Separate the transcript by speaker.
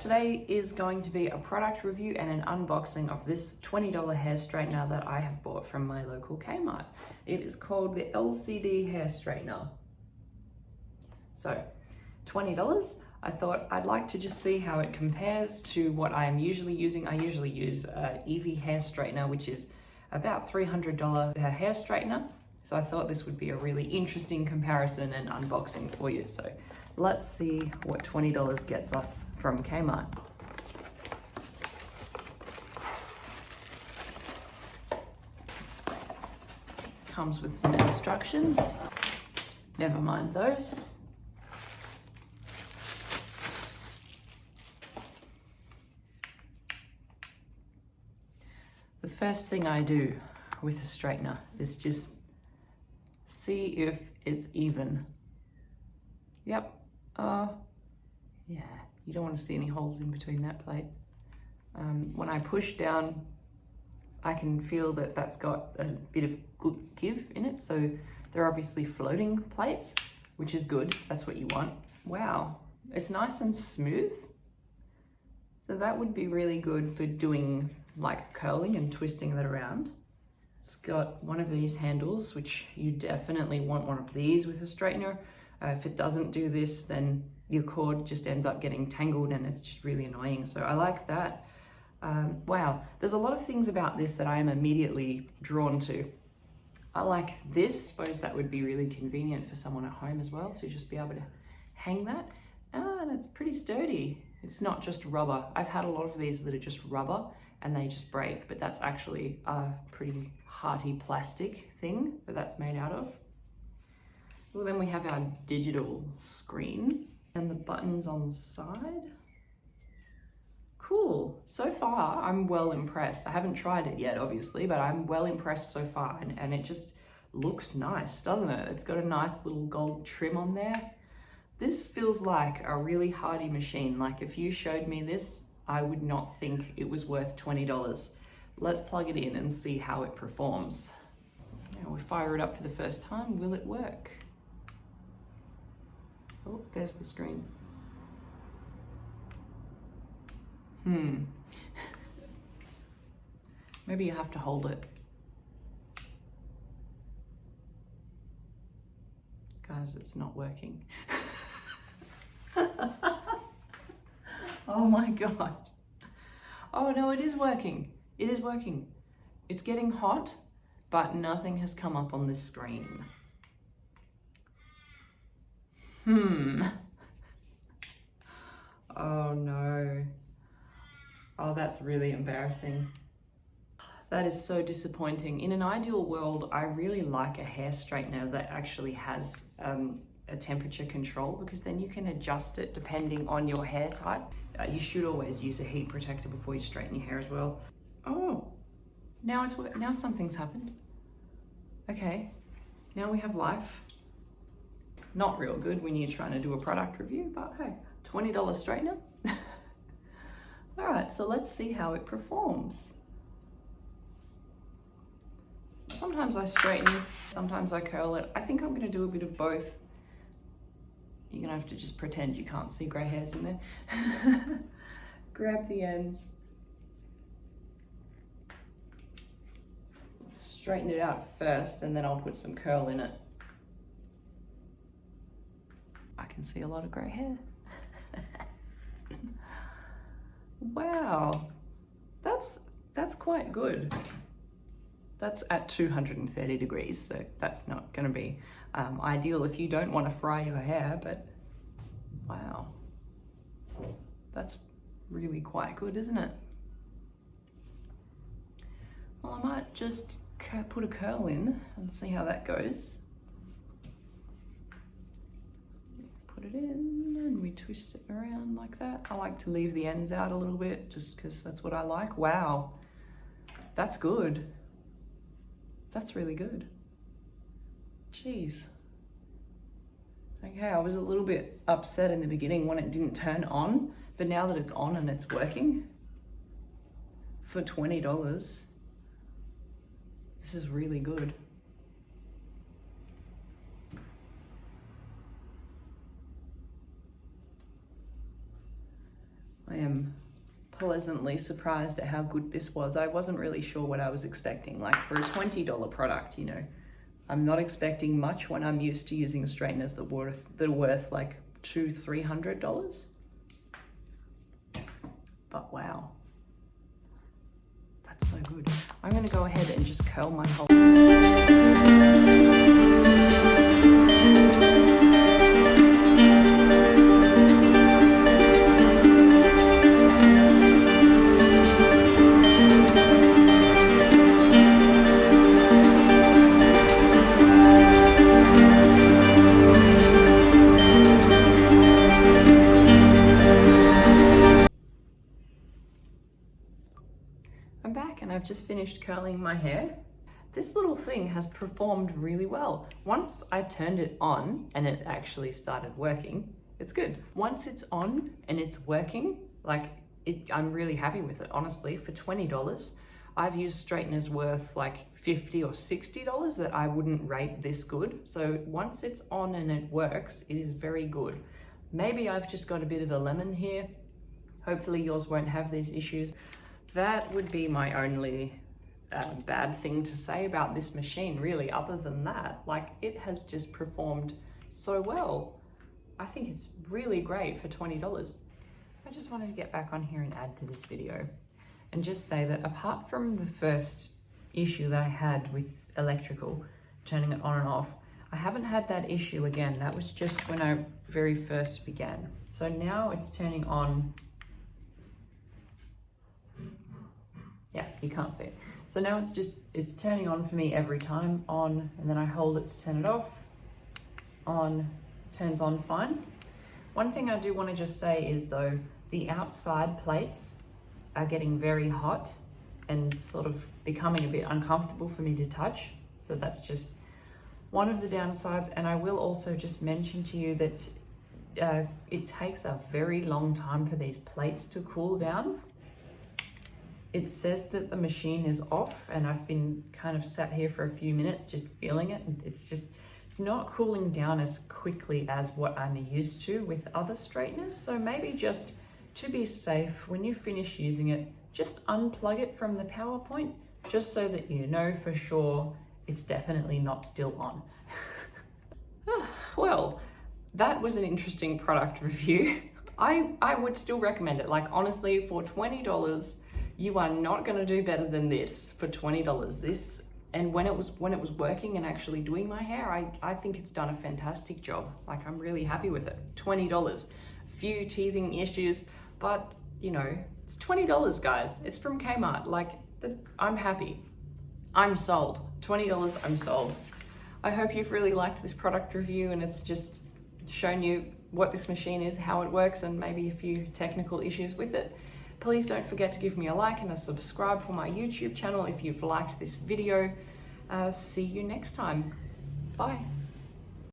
Speaker 1: Today is going to be a product review and an unboxing of this $20 hair straightener that I have bought from my local Kmart. It is called the LCD hair straightener. So, $20. I thought I'd like to just see how it compares to what I am usually using. I usually use Eevee hair straightener, which is about $300 hair straightener. So I thought this would be a really interesting comparison and unboxing for you. So let's see what $20 gets us from Kmart. Comes with some instructions. Never mind those. The first thing I do with a straightener is just see if it's even. Yep. Yeah, you don't want to see any holes in between that plate. When I push down, I can feel that that's got a bit of give in it. So they're obviously floating plates, which is good. That's what you want. Wow, it's nice and smooth. So that would be really good for doing like curling and twisting that around. It's got one of these handles, which you definitely want one of these with a straightener. If it doesn't do this, then your cord just ends up getting tangled and it's just really annoying. So I like that. Wow, there's a lot of things about this that I am immediately drawn to. I like this. Suppose that would be really convenient for someone at home as well. So just be able to hang that. And it's pretty sturdy. It's not just rubber. I've had a lot of these that are just rubber and they just break, but that's actually a pretty hearty plastic thing that that's made out of. Well, then we have our digital screen and the buttons on the side. Cool. So far, I'm well impressed. I haven't tried it yet, obviously, but I'm well impressed so far, and it just looks nice, doesn't it? It's got a nice little gold trim on there. This feels like a really hardy machine. Like if you showed me this, I would not think it was worth $20. Let's plug it in and see how it performs. Now we fire it up for the first time. Will it work? Oh, there's the screen. Maybe you have to hold it. Guys, it's not working. Oh my God. Oh no, it is working. It is working. It's getting hot, but nothing has come up on this screen. Oh no. Oh, that's really embarrassing. That is so disappointing. In an ideal world, I really like a hair straightener that actually has a temperature control, because then you can adjust it depending on your hair type. You should always use a heat protector before you straighten your hair as well. Oh, now something's happened. Okay, now we have life. Not real good when you're trying to do a product review, but hey, $20 straightener. All right, so let's see how it performs. Sometimes I straighten, sometimes I curl it. I think I'm gonna do a bit of both. You're gonna have to just pretend you can't see gray hairs in there. Grab the ends. Straighten it out first and then I'll put some curl in it. I can see a lot of gray hair. Wow, that's quite good. That's at 230 degrees, so that's not gonna be ideal if you don't want to fry your hair, but wow, that's really quite good, isn't it? Well, I might just put a curl in and see how that goes. Put it in and we twist it around like that. I like to leave the ends out a little bit just because that's what I like. Wow, that's good. That's really good. Jeez. Okay, I was a little bit upset in the beginning when it didn't turn on, but now that it's on and it's working, for $20, this is really good. I am pleasantly surprised at how good this was. I wasn't really sure what I was expecting. Like for a $20 product, you know, I'm not expecting much when I'm used to using straighteners that are worth like $200-300. But wow, that's so good. I'm gonna go ahead and just curl my whole... I'm back and I've just finished curling my hair. This little thing has performed really well. Once I turned it on and it actually started working, it's good. Once it's on and it's working, I'm really happy with it, honestly. For $20, I've used straighteners worth like $50 or $60 that I wouldn't rate this good. So once it's on and it works, it is very good. Maybe I've just got a bit of a lemon here. Hopefully yours won't have these issues. That would be my only bad thing to say about this machine, really. Other than that, like, it has just performed so well. I think it's really great for $20. I just wanted to get back on here and add to this video and just say that apart from the first issue that I had with electrical, turning it on and off, I haven't had that issue again. That was just when I very first began. So now it's turning on. Yeah, you can't see it. So now it's turning on for me every time, on, and then I hold it to turn it off, on, turns on fine. One thing I do want to just say is though, the outside plates are getting very hot and sort of becoming a bit uncomfortable for me to touch. So that's just one of the downsides. And I will also just mention to you that it takes a very long time for these plates to cool down. It says that the machine is off and I've been kind of sat here for a few minutes just feeling it. It's not cooling down as quickly as what I'm used to with other straighteners. So maybe just to be safe, when you finish using it, just unplug it from the power point, just so that you know for sure it's definitely not still on. Well, that was an interesting product review. I would still recommend it. Like, honestly, for $20, you are not going to do better than this for $20. This, and when it was working and actually doing my hair, I think it's done a fantastic job. Like, I'm really happy with it. $20. Few teething issues, but you know, it's $20, guys. It's from Kmart. Like, I'm happy. I'm sold. $20, I'm sold. I hope you've really liked this product review and it's just shown you what this machine is, how it works, and maybe a few technical issues with it. Please don't forget to give me a like and a subscribe for my YouTube channel if you've liked this video. See you next time. Bye.